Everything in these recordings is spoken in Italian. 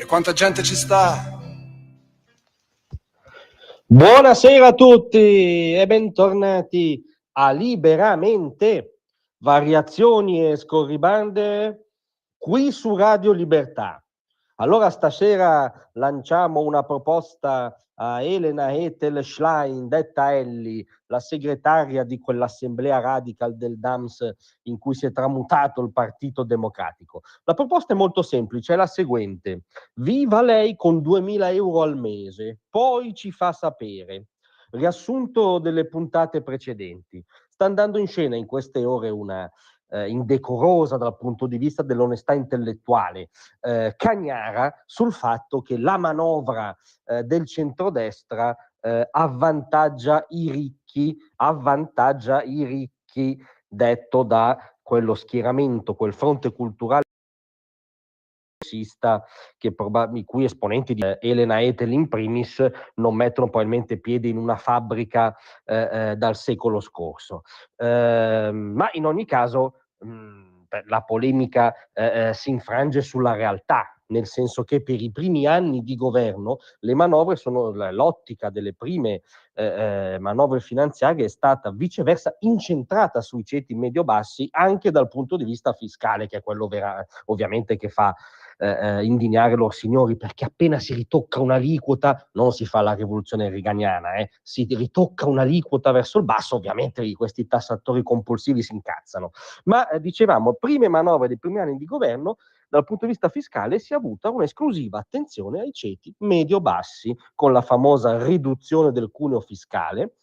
E quanta gente ci sta? Buonasera a tutti e bentornati a Liberamente, variazioni e scorribande qui su Radio Libertà. Allora stasera lanciamo una proposta a Elena Ethel Schlein, detta Elli, la segretaria di quell'assemblea radical del DAMS in cui si è tramutato il Partito Democratico. La proposta è molto semplice, è la seguente: viva lei con 2.000 euro al mese, poi ci fa sapere. Riassunto delle puntate precedenti. Sta andando in scena in queste ore una indecorosa dal punto di vista dell'onestà intellettuale cagnara sul fatto che la manovra del centrodestra avvantaggia i ricchi, detto da quello schieramento, quel fronte culturale che i cui esponenti di Elena Ethel in primis non mettono probabilmente piede in una fabbrica dal secolo scorso. Ma in ogni caso la polemica si infrange sulla realtà, nel senso che per i primi anni di governo le manovre sono l'ottica delle prime manovre finanziarie è stata viceversa incentrata sui ceti medio-bassi anche dal punto di vista fiscale, che è quello ovviamente che fa indignare loro signori, perché appena si ritocca un'aliquota non si fa la rivoluzione reaganiana, si ritocca un'aliquota verso il basso, ovviamente questi tassatori compulsivi si incazzano. Ma dicevamo, prime manovre dei primi anni di governo, dal punto di vista fiscale si è avuta un'esclusiva attenzione ai ceti medio-bassi, con la famosa riduzione del cuneo fiscale,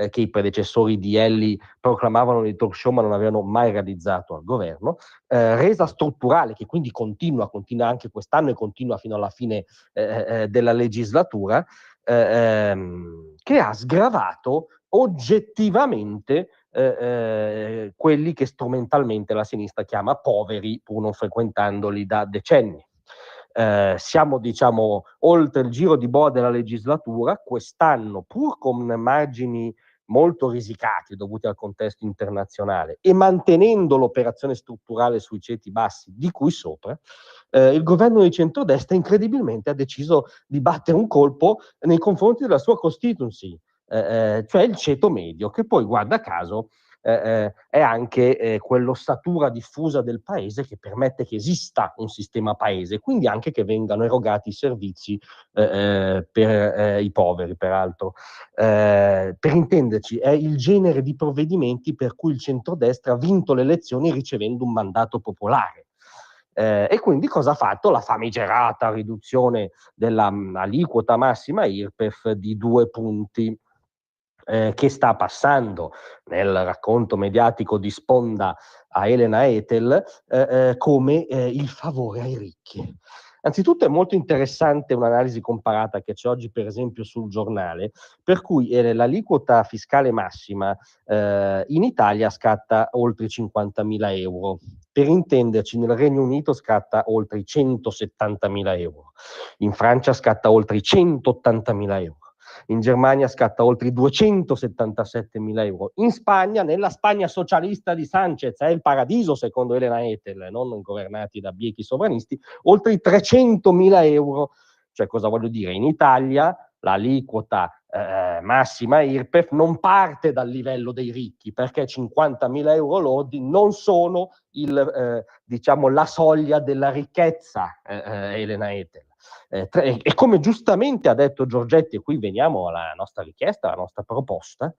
che i predecessori di Elli proclamavano nei talk show ma non avevano mai realizzato al governo, resa strutturale, che quindi continua anche quest'anno e continua fino alla fine della legislatura, che ha sgravato oggettivamente quelli che strumentalmente la sinistra chiama poveri, pur non frequentandoli da decenni. Siamo diciamo oltre il giro di boa della legislatura, quest'anno pur con margini molto risicati dovuti al contesto internazionale e mantenendo l'operazione strutturale sui ceti bassi di cui sopra, il governo di centrodestra incredibilmente ha deciso di battere un colpo nei confronti della sua constituency, cioè il ceto medio, che poi guarda caso è anche quell'ossatura diffusa del paese che permette che esista un sistema paese, quindi anche che vengano erogati i servizi per i poveri, peraltro. Per intenderci, è il genere di provvedimenti per cui il centrodestra ha vinto le elezioni ricevendo un mandato popolare. E quindi cosa ha fatto? La famigerata riduzione dell'aliquota massima IRPEF di 2 punti, che sta passando nel racconto mediatico di sponda a Elena Ethel come il favore ai ricchi. Anzitutto è molto interessante un'analisi comparata che c'è oggi per esempio sul Giornale, per cui l'aliquota fiscale massima in Italia scatta oltre i 50.000 euro. Per intenderci, nel Regno Unito scatta oltre i 170.000 euro, in Francia scatta oltre i 180.000 euro. In Germania scatta oltre i 277.000 euro. In Spagna, nella Spagna socialista di Sanchez, è il paradiso secondo Elena Ethel, non governati da biechi sovranisti, oltre i 300.000 euro. Cioè, cosa voglio dire? In Italia l'aliquota massima IRPEF non parte dal livello dei ricchi, perché 50.000 euro lordi non sono diciamo, la soglia della ricchezza, Elena Ethel. E come giustamente ha detto Giorgetti, e qui veniamo alla nostra richiesta, alla nostra proposta,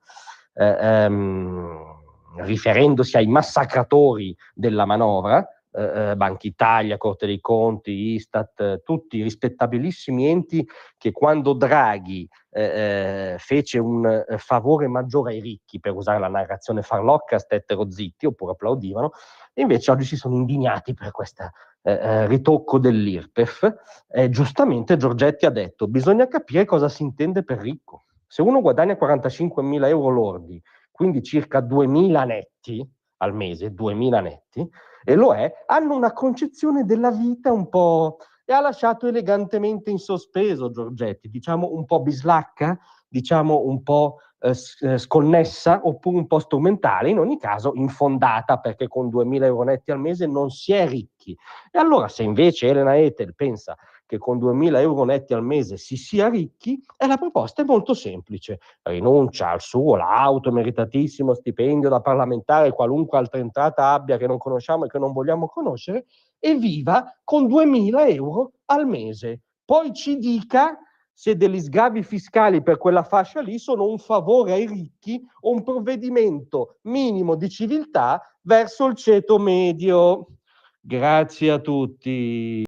riferendosi ai massacratori della manovra, Banca Italia, Corte dei Conti, Istat, tutti rispettabilissimi enti che quando Draghi fece un favore maggiore ai ricchi, per usare la narrazione farlocca, stettero zitti oppure applaudivano, e invece oggi si sono indignati per questo ritocco dell'IRPEF. Giustamente Giorgetti ha detto: bisogna capire cosa si intende per ricco. Se uno guadagna 45.000 euro lordi, quindi circa 2.000 netti al mese, 2.000 netti, e lo hanno una concezione della vita un po', e ha lasciato elegantemente in sospeso Giorgetti, diciamo un po' bislacca, diciamo un po' sconnessa oppure un po' strumentale, in ogni caso infondata, perché con 2.000 euro netti al mese non si è ricchi. E allora se invece Elena Ethel pensa che con 2.000 euro netti al mese si sia ricchi, la proposta è molto semplice: rinuncia al suo lauto, meritatissimo stipendio da parlamentare, qualunque altra entrata abbia che non conosciamo e che non vogliamo conoscere, e viva con 2.000 euro al mese. Poi ci dica se degli sgravi fiscali per quella fascia lì sono un favore ai ricchi o un provvedimento minimo di civiltà verso il ceto medio. Grazie a tutti.